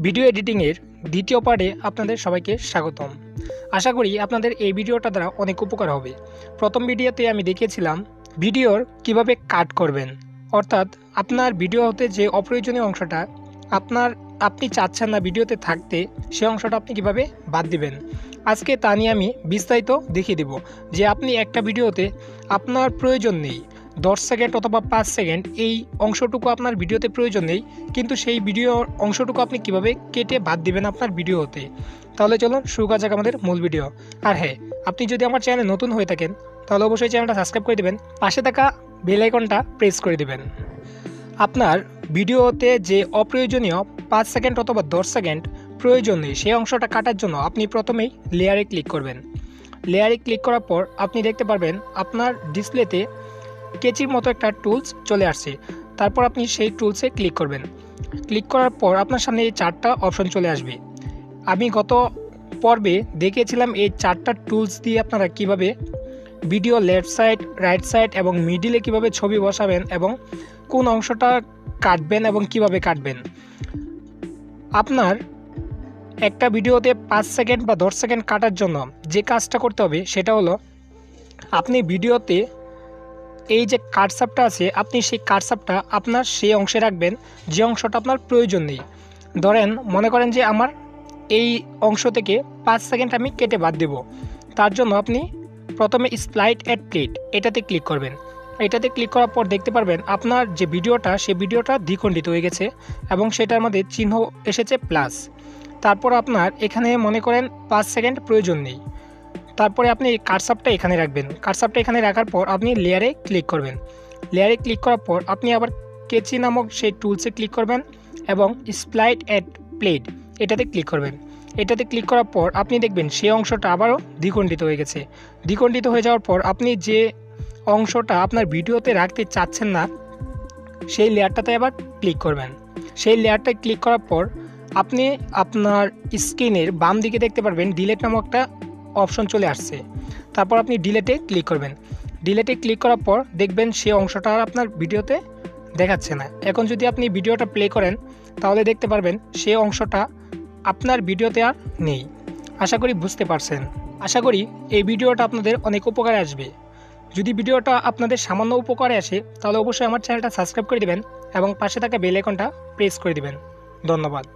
Video এডিটিংয়ের দ্বিতীয় পার্টে আপনাদের সবাইকে স্বাগতম। আশা করি আপনাদের এই ভিডিওটা দ্বারা অনেক উপকার হবে। প্রথম ভিডিওতে আমি দেখিয়েছিলাম ভিডিওর কিভাবে কাট করবেন, অর্থাৎ আপনার ভিডিও হতে যে অপ্রয়োজনীয় অংশটা আপনি চাচ্ছেন না ভিডিওতে থাকতে, সেই অংশটা আপনি কিভাবে বাদ দিবেন। আজকে তা নিয়ে আমি বিস্তারিত দেখিয়ে দেব যে আপনি একটা ভিডিওতে আপনার প্রয়োজন নেই 10 সেকেন্ড অথবা 5 সেকেন্ড, এই অংশটুকু আপনার ভিডিওতে প্রয়োজন নেই, কিন্তু সেই ভিডিওর অংশটুকু আপনি কিভাবে কেটে বাদ দিবেন আপনার ভিডিও হতে। তাহলে চলুন শুরু করা যাক আমাদের মূল ভিডিও। আর হ্যাঁ, আপনি যদি আমার চ্যানেলে নতুন হয়ে থাকেন তাহলে অবশ্যই চ্যানেলটা সাবস্ক্রাইব করে দেবেন, পাশে থাকা বেল আইকনটা প্রেস করে দেবেন। আপনার ভিডিওতে যে অপ্রয়োজনীয় 5 সেকেন্ড অথবা 10 সেকেন্ড প্রয়োজন নেই, সেই অংশটা কাটার জন্য আপনি প্রথমেই লেয়ারে ক্লিক করবেন। লেয়ারে ক্লিক করার পর আপনি দেখতে পারবেন আপনার ডিসপ্লেতে কেচির মতো একটা টুলস চলে আসছে। তারপর আপনি সেই টুলসে ক্লিক করবেন। ক্লিক করার পর আপনার সামনে এই 4টা অপশন চলে আসবে। আমি গত পর্বে দেখিয়েছিলাম এই 4টা টুলস দিয়ে আপনারা কিভাবে video left side, right side এবং মিডিলে কিভাবে ছবি বসাবেন এবং কোন অংশটা কাটবেন এবং কিভাবে কাটবেন। আপনার একটা ভিডিওতে 5 সেকেন্ড বা 10 সেকেন্ড কাটার জন্য যে কাজটা করতে হবে সেটা হলো, আপনি ভিডিওতে এই যে কাটসাপটা আছে, আপনি সেই কাটসাপটা আপনার সেই অংশে রাখবেন যে অংশটা আপনার প্রয়োজন নেই। ধরেন মনে করেন যে আমার এই অংশ থেকে 5 সেকেন্ড আমি কেটে বাদ দেব। তার জন্য আপনি প্রথমে স্প্লাইট অ্যাট প্লেট এটাতে ক্লিক করবেন। এটাতে ক্লিক করার পর দেখতে পারবেন আপনার যে ভিডিওটা, সেই ভিডিওটা দ্বিখণ্ডিত হয়ে গেছে এবং সেটার মধ্যে চিহ্ন এসেছে প্লাস। তারপর আপনার এখানে মনে করেন 5 সেকেন্ড প্রয়োজন নেই, তারপরে আপনি কাটসাপটা এখানে রাখবেন। কাটসাপটা এখানে রাখার পর আপনি লেয়ারে ক্লিক করবেন। লেয়ারে ক্লিক করার পর আপনি আবার কেচি নামক সেই টুলসে ক্লিক করবেন এবং স্প্লাইট অ্যাট প্লেট এটাতে ক্লিক করবেন। এটাতে ক্লিক করার পর আপনি দেখবেন সেই অংশটা আবারও দ্বিখণ্ডিত হয়ে গেছে। দ্বিখণ্ডিত হয়ে যাওয়ার পর আপনি যে অংশটা আপনার ভিডিওতে রাখতে চাচ্ছেন না, সেই লেয়ারটাতে আবার ক্লিক করবেন। সেই লেয়ারটায় ক্লিক করার পর আপনি আপনার স্ক্রিনের বাম দিকে দেখতে পারবেন ডিলেট নামক একটা অপশন চলে আসছে। তারপর আপনি ডিলেটে ক্লিক করবেন। ডিলেটে ক্লিক করার পর দেখবেন সেই অংশটা আর আপনার ভিডিওতে দেখাচ্ছে না। এখন যদি আপনি ভিডিওটা প্লে করেন তাহলে দেখতে পারবেন সেই অংশটা আপনার ভিডিওতে আর নেই। আশা করি বুঝতে পারছেন। আশা করি এই ভিডিওটা আপনাদের অনেক উপকারে আসবে। যদি ভিডিওটা আপনাদের সামান্য উপকারে আসে তাহলে অবশ্যই আমার চ্যানেলটা সাবস্ক্রাইব করে দেবেন এবং পাশে থাকা বেল আইকনটা প্রেস করে দেবেন। ধন্যবাদ।